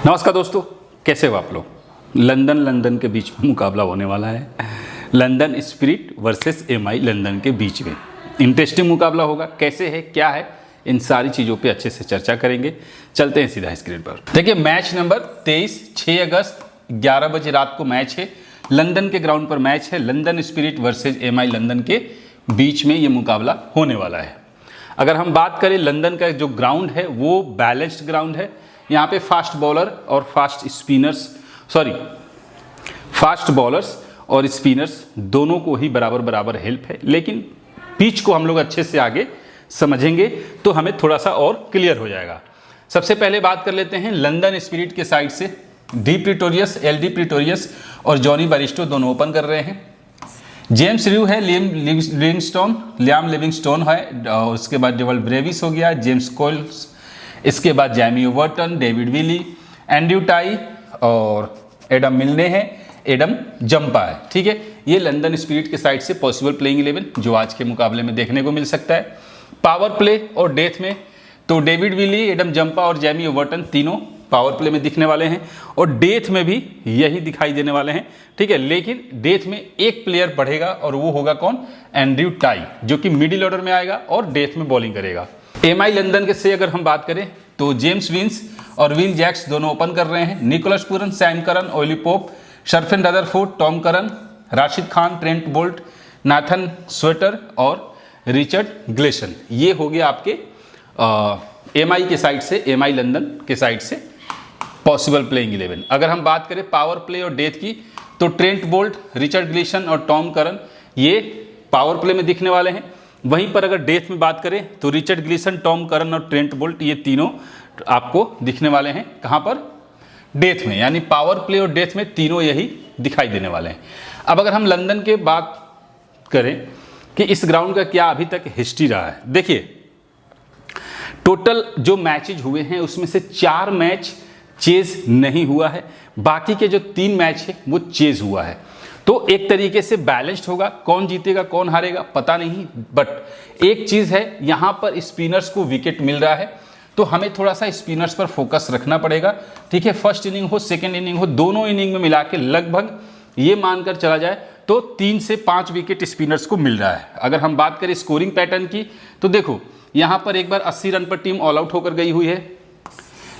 नमस्कार दोस्तों, कैसे हो आप लोग। लंदन के बीच में मुकाबला होने वाला है। London spirit versus MI London के बीच में इंटरेस्टिंग मुकाबला होगा। कैसे है, क्या है, इन सारी चीज़ों पे अच्छे से चर्चा करेंगे। चलते हैं सीधा स्क्रीन पर। देखिए, मैच नंबर 23 6 अगस्त 11 बजे रात को मैच है। लंदन के ग्राउंड पर मैच है। London spirit versus MI London के बीच में ये मुकाबला होने वाला है। अगर हम बात करें, लंदन का जो ग्राउंड है वो बैलेंस्ड ग्राउंड है। यहाँ पे फास्ट बॉलर्स और स्पिनर्स दोनों को ही बराबर बराबर हेल्प है। लेकिन पिच को हम लोग अच्छे से आगे समझेंगे तो हमें थोड़ा सा और क्लियर हो जाएगा। सबसे पहले बात कर लेते हैं लंदन स्पिरिट के साइड से। एलडी प्रिटोरियस और जॉनी बारिस्टो दोनों ओपन कर रहे हैं। जेम्स र्यू है, लियाम लिविंगस्टोन है, और उसके बाद डेवल ब्रेविस हो गया, जेम्स कोल्स, इसके बाद Jamie Overton, David Willey, Andrew Tye और एडम मिलने हैं, एडम जंपा है। ठीक है, ये लंदन स्पिरिट के साइड से पॉसिबल प्लेइंग 11 जो आज के मुकाबले में देखने को मिल सकता है। पावर प्ले और डेथ में तो डेविड विली, एडम जंपा और जैमी ओवर्टन तीनों पावर प्ले में दिखने वाले हैं, और डेथ में भी यही दिखाई देने वाले हैं। ठीक है, लेकिन डेथ में एक प्लेयर बढ़ेगा और वो होगा कौन? एंड्रयू टाई, जो कि मिडिल ऑर्डर में आएगा और डेथ में बॉलिंग करेगा। एमआई लंदन के से अगर हम बात करें तो जेम्स विंस और विल जैक्स दोनों ओपन कर रहे हैं। Nicholas Pooran, Sam Curran, Ollie Pope, Sherfane Rutherford, Tom Curran, Rashid Khan, Trent Boult, Nathan Sowter और रिचर्ड ग्लेसन। ये हो गया आपके एमआई के साइड से, एमआई लंदन के साइड से पॉसिबल प्लेइंग 11। अगर हम बात करें पावर प्ले और डेथ की तो ट्रेंट बोल्ट, रिचर्ड ग्लेसन और टॉम करन ये पावर प्ले में दिखने वाले हैं। वहीं पर अगर डेथ में बात करें तो रिचर्ड ग्लेसन, टॉम करन और ट्रेंट बोल्ट ये तीनों आपको दिखने वाले हैं। कहां पर? डेथ में, यानी पावर प्ले और डेथ में तीनों यही दिखाई देने वाले हैं। अब अगर हम लंदन के बात करें कि इस ग्राउंड का क्या अभी तक हिस्ट्री रहा है, देखिए टोटल जो मैचेज हुए हैं उसमें से 4 मैच चेज नहीं हुआ है, बाकी के जो 3 मैच है वो चेज हुआ है। तो एक तरीके से बैलेंस्ड होगा। कौन जीतेगा कौन हारेगा पता नहीं, बट एक चीज है, यहां पर स्पिनर्स को विकेट मिल रहा है तो हमें थोड़ा सा स्पिनर्स पर फोकस रखना पड़ेगा। ठीक है, फर्स्ट इनिंग हो, सेकेंड इनिंग हो, दोनों इनिंग में मिला के लगभग ये मानकर चला जाए तो 3 से 5 विकेट स्पिनर्स को मिल रहा है। अगर हम बात करें स्कोरिंग पैटर्न की तो देखो, यहां पर एक बार 80 रन पर टीम ऑल आउट होकर गई हुई है।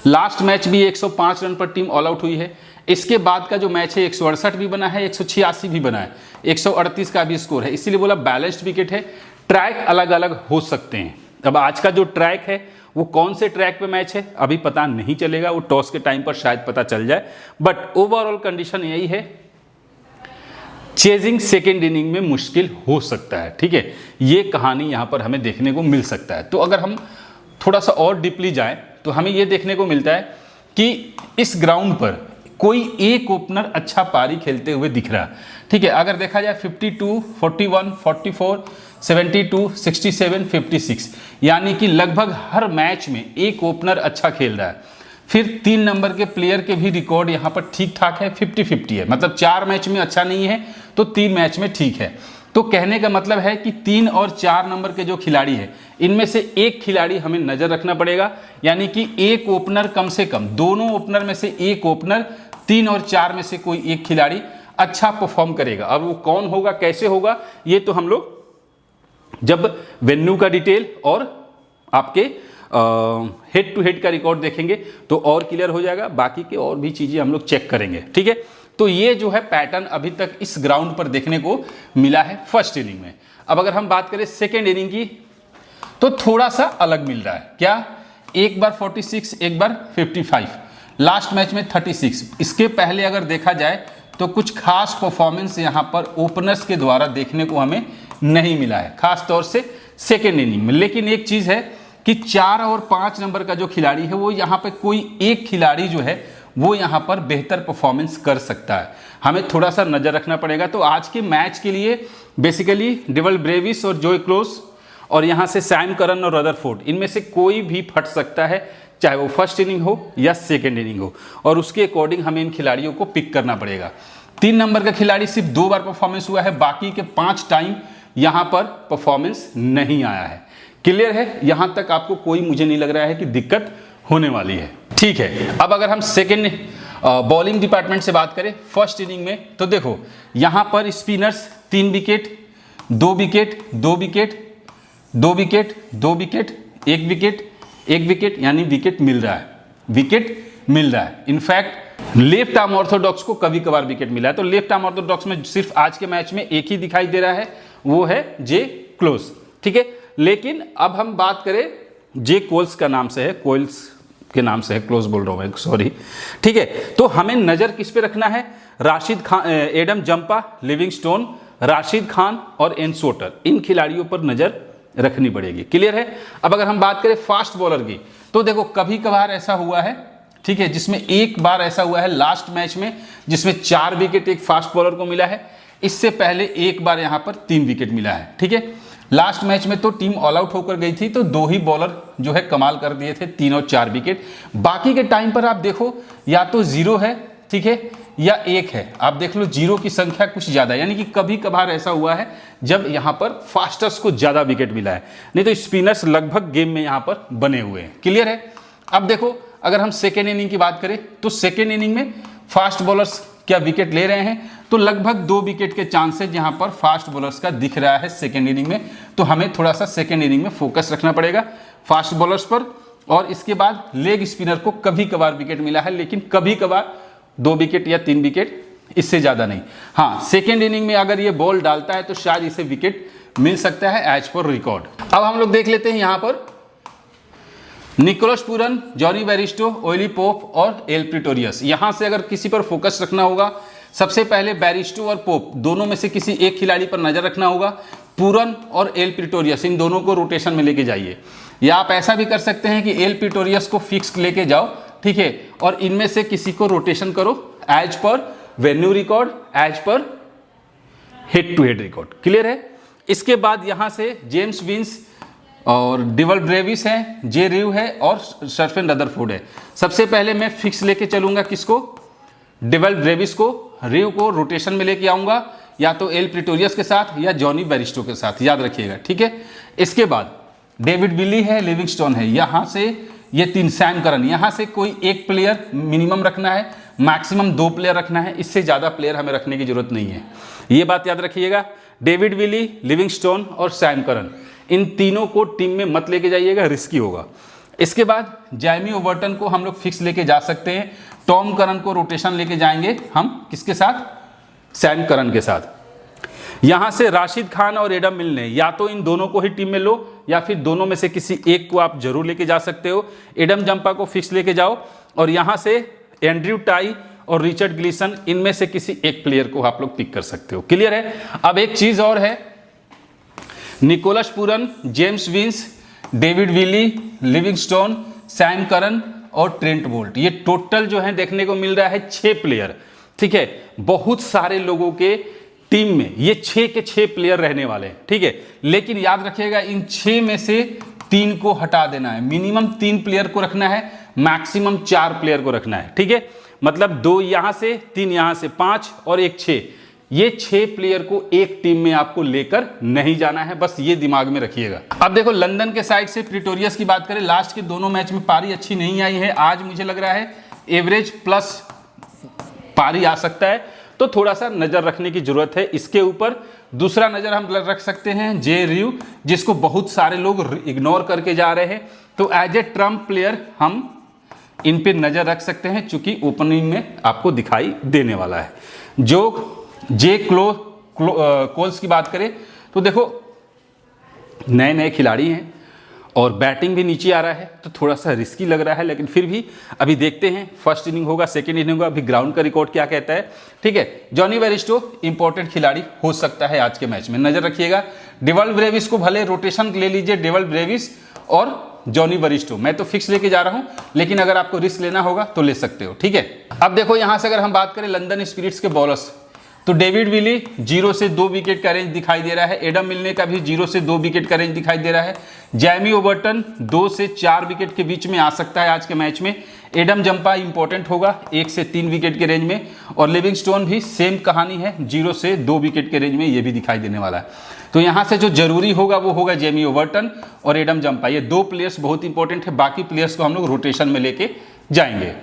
लास्ट मैच भी 105 रन पर टीम ऑल आउट हुई है। इसके बाद का जो मैच है 168 भी बना है, 186 भी बना है, 138 का भी स्कोर है। इसीलिए बोला बैलेंस्ड विकेट है। ट्रैक अलग अलग हो सकते हैं। अब आज का जो ट्रैक है वो कौन से ट्रैक पे मैच है अभी पता नहीं चलेगा, वो टॉस के टाइम पर शायद पता चल जाए, बट ओवरऑल कंडीशन यही है, चेजिंग सेकेंड इनिंग में मुश्किल हो सकता है। ठीक है, ये कहानी यहां पर हमें देखने को मिल सकता है। तो अगर हम थोड़ा सा और डीपली जाएं तो हमें यह देखने को मिलता है कि इस ग्राउंड पर कोई एक ओपनर अच्छा पारी खेलते हुए दिख रहा है। ठीक है, अगर देखा जाए 52, 41, 44, 72, 67, 56, यानी कि लगभग हर मैच में एक ओपनर अच्छा खेल रहा है। फिर 3 नंबर के प्लेयर के भी रिकॉर्ड यहाँ पर ठीक ठाक है, 50-50 है, मतलब 4 मैच में अच्छा नहीं है तो 3 मैच में ठीक है। तो कहने का मतलब है कि 3 और 4 नंबर के जो खिलाड़ी है इनमें से एक खिलाड़ी हमें नजर रखना पड़ेगा, यानी कि एक ओपनर कम से कम, दोनों ओपनर में से एक ओपनर, 3 और 4 में से कोई एक खिलाड़ी अच्छा परफॉर्म करेगा। अब वो कौन होगा, कैसे होगा, ये तो हम लोग जब वेन्यू का डिटेल और आपके हेड टू हेड का रिकॉर्ड देखेंगे तो और क्लियर हो जाएगा। बाकी के और भी चीजें हम लोग चेक करेंगे। ठीक है, तो ये जो है पैटर्न अभी तक इस ग्राउंड पर देखने को मिला है फर्स्ट इनिंग में। अब अगर हम बात करें सेकेंड इनिंग की तो थोड़ा सा अलग मिल रहा है। क्या? एक बार 46, एक बार 55, लास्ट मैच में 36। इसके पहले अगर देखा जाए तो कुछ खास परफॉर्मेंस यहां पर ओपनर्स के द्वारा देखने को हमें नहीं मिला है, खास तौर से सेकेंड इनिंग में। लेकिन एक चीज है कि 4 और 5 नंबर का जो खिलाड़ी है वो यहाँ पे कोई एक खिलाड़ी जो है वो यहाँ पर बेहतर परफॉर्मेंस कर सकता है। हमें थोड़ा सा नजर रखना पड़ेगा। तो आज के मैच के लिए बेसिकली डेवल ब्रेविस और जोय क्लोस और यहाँ से सैम करन और रदरफोर्ड, इनमें से कोई भी फट सकता है, चाहे वो फर्स्ट इनिंग हो या सेकेंड इनिंग हो, और उसके अकॉर्डिंग हमें इन खिलाड़ियों को पिक करना पड़ेगा। 3 नंबर का खिलाड़ी सिर्फ 2 बार परफॉर्मेंस हुआ है, बाकी के 5 टाइम यहाँ पर परफॉर्मेंस नहीं आया है। क्लियर है? यहां तक आपको कोई मुझे नहीं लग रहा है कि दिक्कत होने वाली है। ठीक है, अब अगर हम सेकेंड बॉलिंग डिपार्टमेंट से बात करें फर्स्ट इनिंग में, तो देखो यहां पर spinners 3 wicket, 2 wicket, 2 wicket, 2 wicket, 2 wicket, 1 wicket, 1 wicket, यानी विकेट मिल रहा है, विकेट मिल रहा है। इनफैक्ट लेफ्ट आर्म ऑर्थोडॉक्स को कभी कभार विकेट मिला है, तो लेफ्ट आर्म ऑर्थोडॉक्स में सिर्फ आज के मैच में एक ही दिखाई दे रहा है, वो है जे क्लोज। ठीक है, लेकिन अब हम बात करें जे कोल्स का नाम से है, कोल्स के नाम से है, क्लोज बोल रहा हूं मैं, सॉरी। ठीक है, तो हमें नजर किस पे रखना है? Rashid Khan, Adam Zampa, Livingstone, Rashid Khan और एन सोटर, इन खिलाड़ियों पर नजर रखनी पड़ेगी। क्लियर है? अब अगर हम बात करें फास्ट बॉलर की, तो देखो कभी कभार ऐसा हुआ है, ठीक है, जिसमें एक बार ऐसा हुआ है लास्ट मैच में, जिसमें 4 विकेट एक फास्ट बॉलर को मिला है। इससे पहले एक बार यहां पर 3 विकेट मिला है। ठीक है, लास्ट मैच में तो टीम ऑल आउट होकर गई थी, तो 2 ही बॉलर जो है कमाल कर दिए थे, 3 और 4 विकेट। बाकी के टाइम पर आप देखो या तो 0 है, ठीक है, या 1 है। आप देख लो 0 की संख्या कुछ ज्यादा, यानी कि कभी कभार ऐसा हुआ है जब यहां पर फास्टर्स को ज्यादा विकेट मिला है, नहीं तो स्पिनर्स लगभग गेम में यहां पर बने हुए हैं। क्लियर है? अब देखो अगर हम सेकेंड इनिंग की बात करें, तो सेकेंड इनिंग में फास्ट बॉलर्स क्या विकेट ले रहे हैं, तो लगभग 2 विकेट के चांसेस यहां पर फास्ट बॉलर्स का दिख रहा है सेकेंड इनिंग में। तो हमें थोड़ा सा सेकेंड इनिंग में फोकस रखना पड़ेगा फास्ट बॉलर्स पर। और इसके बाद लेग स्पिनर को कभी कभार विकेट मिला है, लेकिन कभी कभार 2 विकेट या 3 विकेट, इससे ज्यादा नहीं। हाँ, सेकेंड इनिंग में अगर ये बॉल डालता है तो शायद इसे विकेट मिल सकता है एज पर रिकॉर्ड। अब हम लोग देख लेते हैं यहां पर Nicholas Pooran, Johnny Bairstow, Ollie Pope और एल प्रिटोरियस। यहां से अगर किसी पर फोकस रखना होगा, सबसे पहले बैरिस्टो और पोप दोनों में से किसी एक खिलाड़ी पर नजर रखना होगा। पूरन और एल प्रिटोरियस, इन दोनों को रोटेशन में लेके जाइए, या आप ऐसा भी कर सकते हैं कि एल प्रिटोरियस को फिक्स लेके जाओ, ठीक है, और इनमें से किसी को रोटेशन करो as per venue record, as per head to head record. Clear है? इसके बाद यहां से जेम्स विंस और डिवल ब्रेविस है, जे रिव है और सर्फेन रदरफोर्ड है। सबसे पहले मैं फिक्स लेके चलूंगा किसको? डिवल ब्रेविस को। रिव को रोटेशन में लेके आऊंगा, या तो एल प्रिटोरियस के साथ या जॉनी बैरिस्टो के साथ, याद रखिएगा। ठीक है, इसके बाद डेविड विली है, लिविंगस्टोन है, यहां से ये 3, सैम करन, यहां से कोई एक प्लेयर मिनिमम रखना है, मैक्सिमम 2 प्लेयर रखना है, इससे ज्यादा प्लेयर हमें रखने की जरूरत नहीं है, ये बात याद रखिएगा। डेविड विली, लिविंगस्टोन और सैम करन, इन तीनों को टीम में मत लेके जाइएगा, रिस्की होगा। इसके बाद जैमी ओवर्टन को हम लोग फिक्स लेके जा सकते हैं। टॉम करन को रोटेशन लेके जाएंगे हम, किसके साथ? सैम करन के साथ। यहां से राशिद खान और एडम मिलने, या तो इन दोनों को ही टीम में लो, या फिर दोनों में से किसी एक को आप जरूर लेके जा सकते हो। एडम जंपा को फिक्स लेके जाओ, और यहां से एंड्रयू टाई और रिचर्ड ग्लीसन, इनमें से किसी एक प्लेयर को आप लोग पिक कर सकते हो। क्लियर है? अब एक चीज और है, Nicholas Pooran, James Vince, David Willey, Livingstone, Sam Curran और ट्रेंट बोल्ट, ये टोटल जो है देखने को मिल रहा है 6 प्लेयर। ठीक है, बहुत सारे लोगों के टीम में ये 6 के 6 प्लेयर रहने वाले हैं। ठीक है, लेकिन याद रखिएगा इन 6 में से 3 को हटा देना है, मिनिमम 3 प्लेयर को रखना है, मैक्सिमम 4 प्लेयर को रखना है। ठीक है, मतलब 2 यहां से, 3 यहां से, 5 और 1 6, ये 6 प्लेयर को एक टीम में आपको लेकर नहीं जाना है, बस ये दिमाग में रखिएगा। अब देखो लंदन के साइड से प्रिटोरियस की बात करें, लास्ट के दोनों मैच में पारी अच्छी नहीं आई है। आज मुझे लग रहा है एवरेज प्लस पारी आ सकता है, तो थोड़ा सा नजर रखने की जरूरत है इसके ऊपर। दूसरा नजर हम रख सकते हैं जे रिव, जिसको बहुत सारे लोग इग्नोर करके जा रहे हैं, तो एज ए ट्रम्प प्लेयर हम इन पे नजर रख सकते हैं, चूंकि ओपनिंग में आपको दिखाई देने वाला है। जो जे कोल्स की बात करें, तो देखो नए नए खिलाड़ी हैं और बैटिंग भी नीचे आ रहा है, तो थोड़ा सा रिस्की लग रहा है, लेकिन फिर भी अभी देखते हैं। फर्स्ट इनिंग होगा, सेकेंड इनिंग होगा, अभी ग्राउंड का रिकॉर्ड क्या कहता है। ठीक है, जॉनी बैरिस्टो इंपॉर्टेंट खिलाड़ी हो सकता है आज के मैच में, नजर रखिएगा। डेवल ब्रेविस को भले रोटेशन ले लीजिए, डेवल ब्रेविस और जॉनी बैरिस्टो, मैं तो फिक्स लेके जा रहा हूं, लेकिन अगर आपको रिस्क लेना होगा तो ले सकते हो। ठीक है, अब देखो यहां से अगर हम बात करें लंदन स्पिरिट्स के बॉलर्स, तो डेविड विली 0 से 2 विकेट का रेंज दिखाई दे रहा है। एडम मिलने का भी 0 से 2 विकेट का रेंज दिखाई दे रहा है। जैमी ओबर्टन 2 से 4 विकेट के बीच में आ सकता है आज के मैच में। एडम जंपा इंपॉर्टेंट होगा 1 से 3 विकेट के रेंज में। और लिविंगस्टोन भी सेम कहानी है, 0 से 2 विकेट के रेंज में ये भी दिखाई देने वाला है। तो यहाँ से जो जरूरी होगा वो होगा जेमी ओबर्टन और एडम जंपा, ये 2 प्लेयर्स बहुत इंपॉर्टेंट है। बाकी प्लेयर्स को हम लोग रोटेशन में लेके जाएंगे।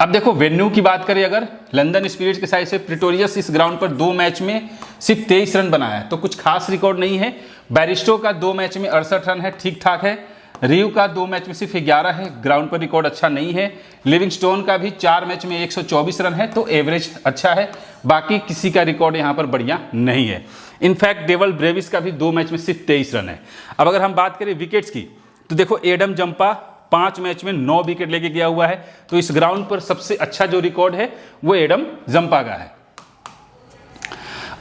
अब देखो वेन्यू की बात करें, अगर लंदन स्पिरिट्स के साइड से प्रिटोरियस इस ग्राउंड पर 2 मैच में सिर्फ 23 रन बनाया है, तो कुछ खास रिकॉर्ड नहीं है। बैरिस्टो का 2 मैच में 68 रन है, ठीक ठाक है। रिव का 2 मैच में सिर्फ 11 है, ग्राउंड पर रिकॉर्ड अच्छा नहीं है। लिविंगस्टोन का भी 4 मैच में 124 रन है, तो एवरेज अच्छा है। बाकी किसी का रिकॉर्ड यहाँ पर बढ़िया नहीं है। इनफैक्ट डेवल ब्रेविस का भी 2 मैच में सिर्फ 23 रन है। अब अगर हम बात करें विकेट्स की, तो देखो एडम जंपा 5 मैच में 9 विकेट लेके गया हुआ है, तो इस ग्राउंड पर सबसे अच्छा जो रिकॉर्ड है वो एडम जंपा का है।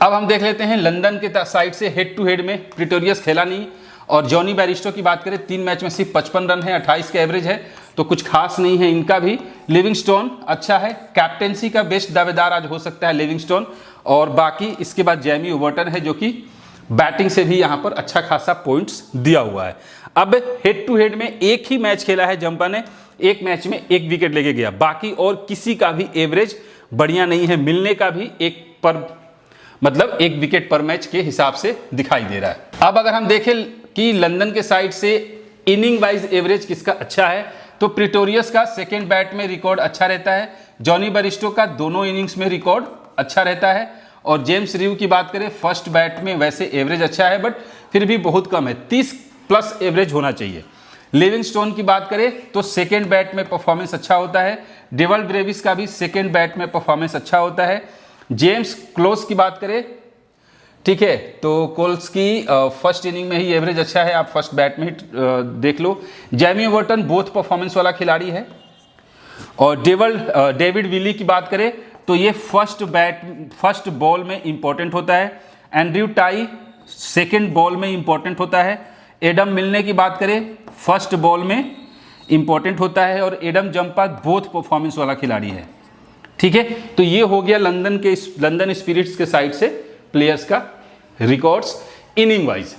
अब हम देख लेते हैं लंदन के साइड से हेड टू हेड में प्रिटोरियस खेला नहीं। और जॉनी बैरिस्टो की बात करें, 3 मैच में सिर्फ 55 रन है, 28 का एवरेज है, तो कुछ खास नहीं है इनका भी। लिविंगस्टोन अच्छा है, कैप्टेंसी का बेस्ट दावेदार आज हो सकता है लिविंगस्टोन। और बाकी इसके बाद जैमी ओबर्टन है, जो कि बैटिंग से भी यहाँ पर अच्छा खासा पॉइंट्स दिया हुआ है। अब हेड टू हेड में एक ही मैच खेला है जंपा ने, 1 मैच में 1 विकेट लेके गया। बाकी और किसी का भी एवरेज बढ़िया नहीं है, मिलने का भी 1 विकेट पर मैच के हिसाब से दिखाई दे रहा है। अब अगर हम देखें कि लंदन के साइड से इनिंग वाइज एवरेज किसका अच्छा है, तो प्रिटोरियस का सेकेंड बैट में रिकॉर्ड अच्छा रहता है। जॉनी बैरिस्टो का दोनों इनिंग्स में रिकॉर्ड अच्छा रहता है। और जेम्स रिव की बात करें, फर्स्ट बैट में वैसे एवरेज अच्छा है, बट फिर भी बहुत कम है, 30 प्लस एवरेज होना चाहिए। लिविंगस्टोन की बात करें तो सेकेंड बैट में परफॉर्मेंस अच्छा होता है। डेवल ब्रेविस का भी सेकेंड बैट में परफॉर्मेंस अच्छा होता है। जेम्स क्लोज की बात करें, ठीक है, तो कोल्स की फर्स्ट इनिंग में ही एवरेज अच्छा है, आप फर्स्ट बैट में ही देख लो। जैमी ओबर्टन बोथ परफॉर्मेंस वाला खिलाड़ी है। और डेविड विली की बात करें तो ये फर्स्ट बॉल में इंपॉर्टेंट होता है। एंड्रयू टाई सेकेंड बॉल में इंपॉर्टेंट होता है। एडम मिलने की बात करें, फर्स्ट बॉल में इंपॉर्टेंट होता है। और एडम जंपा बोथ परफॉर्मेंस वाला खिलाड़ी है, ठीक है। तो ये हो गया लंदन स्पिरिट्स के साइड से प्लेयर्स का रिकॉर्ड्स इनिंग वाइज।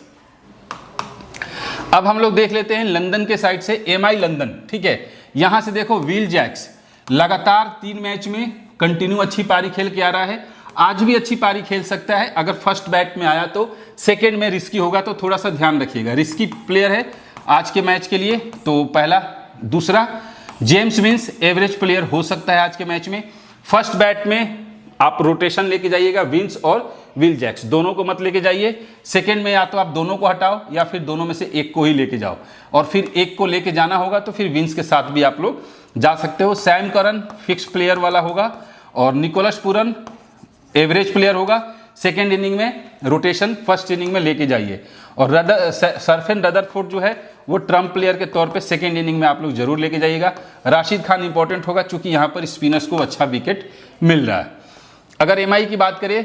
अब हम लोग देख लेते हैं लंदन के साइड से एमआई लंदन, ठीक है। यहां से देखो विल जैक्स लगातार 3 मैच में कंटिन्यू अच्छी पारी खेल के आ रहा है, आज भी अच्छी पारी खेल सकता है। अगर फर्स्ट बैट में आया तो सेकेंड में रिस्की होगा, तो थोड़ा सा ध्यान रखिएगा, रिस्की प्लेयर है आज के मैच के लिए। तो पहला। दूसरा, जेम्स विंस एवरेज प्लेयर हो सकता है आज के मैच में। फर्स्ट बैट में आप रोटेशन लेके जाइएगा, विंस और विल जैक्स दोनों को मत लेके जाइए। सेकेंड में या तो आप दोनों को हटाओ या फिर दोनों में से एक को ही लेके जाओ। और फिर एक को लेके जाना होगा तो फिर विंस के साथ भी आप लोग जा सकते हो। सैम करन फिक्स प्लेयर वाला होगा और निकोलस पूरन एवरेज प्लेयर होगा। सेकेंड इनिंग में रोटेशन फर्स्ट इनिंग में लेके जाइए। और सरफेन रदरफोर्ड जो है वो ट्रम्प प्लेयर के तौर पे सेकेंड इनिंग में आप लोग जरूर लेके जाइएगा। राशिद खान इंपॉर्टेंट होगा क्योंकि यहाँ पर स्पिनर्स को अच्छा विकेट मिल रहा है। अगर एमआई की बात करें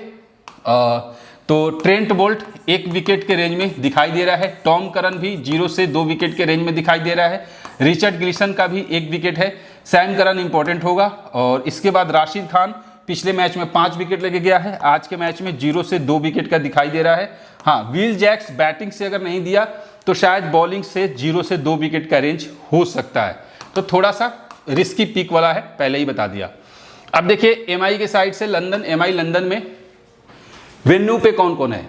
तो ट्रेंट बोल्ट 1 विकेट के रेंज में दिखाई दे रहा है। टॉम करन भी 0 से 2 विकेट के रेंज में दिखाई दे रहा है। रिचर्ड ग्लिसन का भी 1 विकेट है। सैम करन इंपॉर्टेंट होगा। और इसके बाद राशिद खान पिछले मैच में 5 विकेट लेके गया है, आज के मैच में 0 से 2 विकेट का दिखाई दे रहा है। हाँ, विल जैक्स बैटिंग से अगर नहीं दिया तो शायद बॉलिंग से 0 से 2 विकेट का रेंज हो सकता है, तो थोड़ा सा रिस्की पिक वाला है, पहले ही बता दिया। अब देखिए एमआई के साइड से एमआई लंदन में वेन्यू पे कौन कौन है।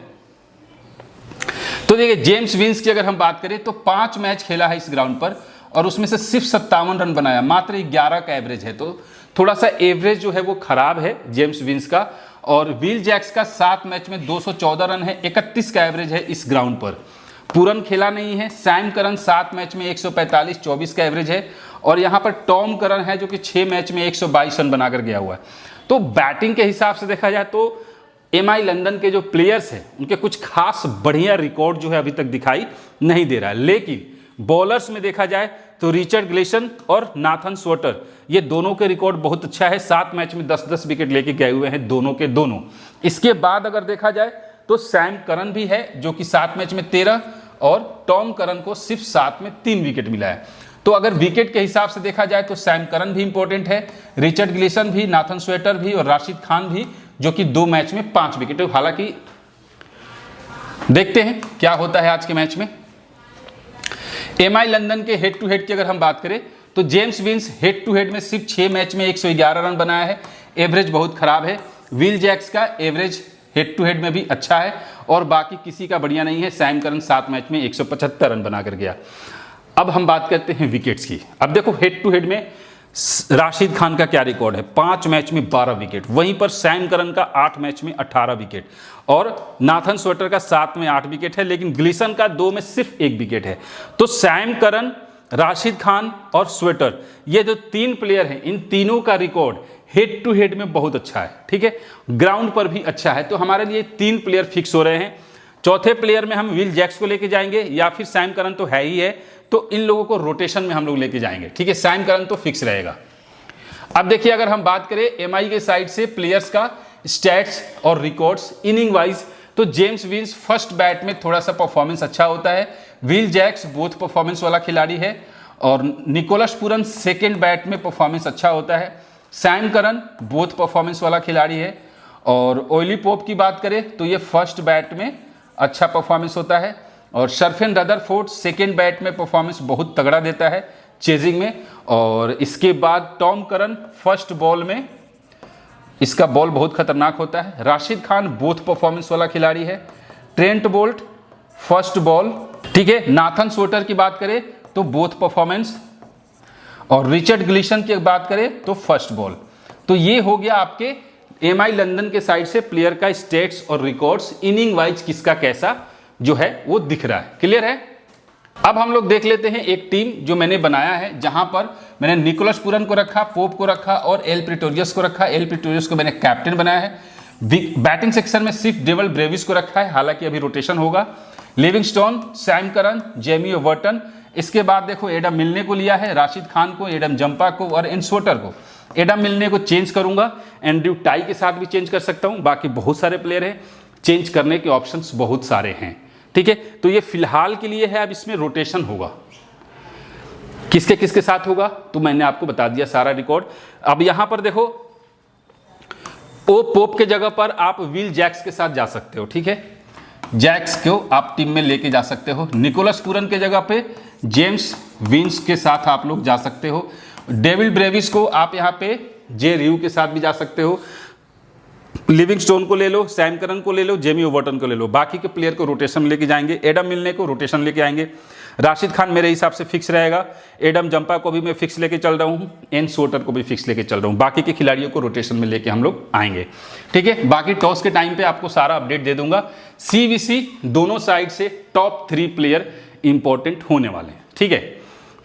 तो देखिए जेम्स विंस की अगर हम बात करें तो 5 मैच खेला है इस ग्राउंड पर और उसमें से सिर्फ 57 रन बनाया, मात्र 11 का एवरेज है, तो थोड़ा सा एवरेज जो है वो खराब है जेम्स विंस का। और विल जैक्स का 7 मैच में 214 रन है, 31 का एवरेज है इस ग्राउंड पर। पूरन खेला नहीं है। सैम करन 7 मैच में 145, 24 का एवरेज है। और यहाँ पर टॉम करन है जो कि 6 मैच में 122 रन बनाकर गया हुआ है। तो बैटिंग के हिसाब से देखा जाए तो एमआई लंदन के जो प्लेयर्स हैं उनके कुछ खास बढ़िया रिकॉर्ड जो है अभी तक दिखाई नहीं दे रहा है। लेकिन बॉलर्स में देखा जाए तो रिचर्ड ग्लेसन और नाथन स्वेटर, ये दोनों के रिकॉर्ड बहुत अच्छा है। 7 मैच में 10-10 विकेट लेके गए हुए हैं दोनों के दोनों। इसके बाद अगर देखा जाए तो सैम करन भी है जो कि 7 मैच में 13 और टॉम करन को सिर्फ 7 में 3 विकेट मिला है। तो अगर विकेट के हिसाब से देखा जाए तो सैम करन भी इंपॉर्टेंट है, रिचर्ड ग्लेसन भी, नाथन स्वेटर भी और राशिद खान भी जो कि 2 मैच में 5 विकेट। हालांकि देखते हैं क्या होता है आज के मैच में। एमआई लंदन के हेड टू हेड की अगर हम बात करें तो जेम्स विंस हेड टू हेड में सिर्फ 6 मैच में 111 रन बनाया है, एवरेज बहुत खराब है। विल जैक्स का एवरेज हेड टू हेड में भी अच्छा है और बाकी किसी का बढ़िया नहीं है। सैम करन 7 मैच में 175 रन बनाकर गया। अब हम बात करते हैं विकेट्स की। अब देखो हेड टू हेड में राशिद खान का क्या रिकॉर्ड है, 5 मैच में 12 विकेट। वहीं पर सैम करन का 8 मैच में 18 विकेट और नाथन स्वेटर का 7 में 8 विकेट है, लेकिन ग्लिसन का 2 में सिर्फ 1 विकेट है। तो सैम करन, राशिद खान और स्वेटर, ये जो 3 प्लेयर हैं, इन तीनों का रिकॉर्ड हेड टू हेड में बहुत अच्छा है। ठीक है, ग्राउंड पर भी अच्छा है। तो हमारे लिए 3 प्लेयर फिक्स हो रहे हैं। चौथे प्लेयर में हम विल जैक्स को लेके जाएंगे या फिर सैम करन तो है ही है, तो इन लोगों को रोटेशन में हम लोग लेके जाएंगे। ठीक है, सैम करन तो फिक्स रहेगा। अब देखिए, अगर हम बात करें एमआई के साइड से प्लेयर्स का स्टैट्स और रिकॉर्ड्स इनिंग वाइज, तो जेम्स विंस फर्स्ट बैट में थोड़ा सा परफॉर्मेंस अच्छा होता है। विल जैक्स बोथ परफॉर्मेंस वाला खिलाड़ी है और निकोलस पूरन सेकेंड बैट में परफॉर्मेंस अच्छा होता है। सैम करन बोथ परफॉर्मेंस वाला खिलाड़ी है और ओली पोप की बात करें तो ये फर्स्ट बैट में अच्छा परफॉर्मेंस होता है और शर्फेन रदरफोर्ड सेकेंड बैट में परफॉर्मेंस बहुत तगड़ा देता है चेजिंग में। और इसके बाद टॉम करन फर्स्ट बॉल में, इसका बॉल बहुत खतरनाक होता है। राशिद खान बोथ परफॉर्मेंस वाला खिलाड़ी है। ट्रेंट बोल्ट फर्स्ट बॉल, ठीक है। नाथन स्वेटर की बात करें तो बोथ परफॉर्मेंस और रिचर्ड ग्लिसन की बात करें तो फर्स्ट बॉल। तो ये हो गया आपके एमआई लंदन के साइड से प्लेयर का स्टेट्स और रिकॉर्ड्स इनिंग वाइज किसका कैसा जो है वो दिख रहा है। क्लियर है। अब हम लोग देख लेते हैं एक टीम जो मैंने बनाया है, जहां पर मैंने निकोलस पूरन को रखा, पोप को रखा और एल प्रिटोरियस को रखा। एल प्रिटोरियस को मैंने कैप्टन बनाया है। बैटिंग सेक्शन में सिर्फ डेवल ब्रेविस को रखा है, हालांकि अभी रोटेशन होगा। लिविंगस्टोन, सैम करन, जेमी ओवर्टन। इसके बाद देखो एडम मिलने को लिया है, राशिद खान को, एडम जंपा को और एन स्वेटर को। एडम मिलने को चेंज करूंगा, एंड्रयू टाई के साथ भी चेंज कर सकता हूं। बाकी बहुत सारे प्लेयर हैं, चेंज करने के ऑप्शंस बहुत सारे हैं। ठीक है, तो ये फिलहाल के लिए है। अब इसमें रोटेशन होगा, किसके किसके साथ होगा तो मैंने आपको बता दिया सारा रिकॉर्ड। अब यहां पर देखो, पोप के जगह पर आप विल जैक्स के साथ जा सकते हो। ठीक है, जैक्स को आप टीम में लेके जा सकते हो। निकोलस पूरन के जगह पे जेम्स विंस के साथ आप लोग जा सकते हो। डेविड ब्रेविस को आप यहाँ पे जे रियू के साथ भी जा सकते हो। लिविंगस्टोन को ले लो, सैम करन को ले लो, जेमी ओवर्टन को ले लो। बाकी के प्लेयर को रोटेशन में लेके जाएंगे। एडम मिलने को रोटेशन लेके आएंगे। राशिद खान मेरे हिसाब से फिक्स रहेगा। एडम जंपा को भी मैं फिक्स लेके चल रहा हूँ। एन स्वेटर को भी फिक्स लेके चल रहा हूँ। बाकी के खिलाड़ियों को रोटेशन में लेके हम लोग आएंगे। ठीक है, बाकी टॉस के टाइम पे आपको सारा अपडेट दे दूंगा। सीवीसी दोनों साइड से टॉप 3 प्लेयर इंपॉर्टेंट होने वाले हैं। ठीक है,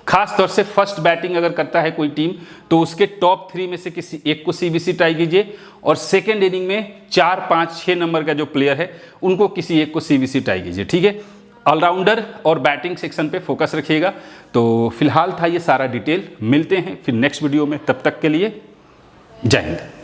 खास तौर से फर्स्ट बैटिंग अगर करता है कोई टीम तो उसके टॉप 3 में से किसी एक को सीवीसी ट्राई कीजिए और सेकेंड इनिंग में 4, 5, 6 नंबर का जो प्लेयर है उनको किसी एक को सीवीसी ट्राई कीजिए। ठीक है, ऑलराउंडर और बैटिंग सेक्शन पे फोकस रखिएगा। तो फिलहाल था ये सारा डिटेल। मिलते हैं फिर नेक्स्ट वीडियो में, तब तक के लिए जय हिंद।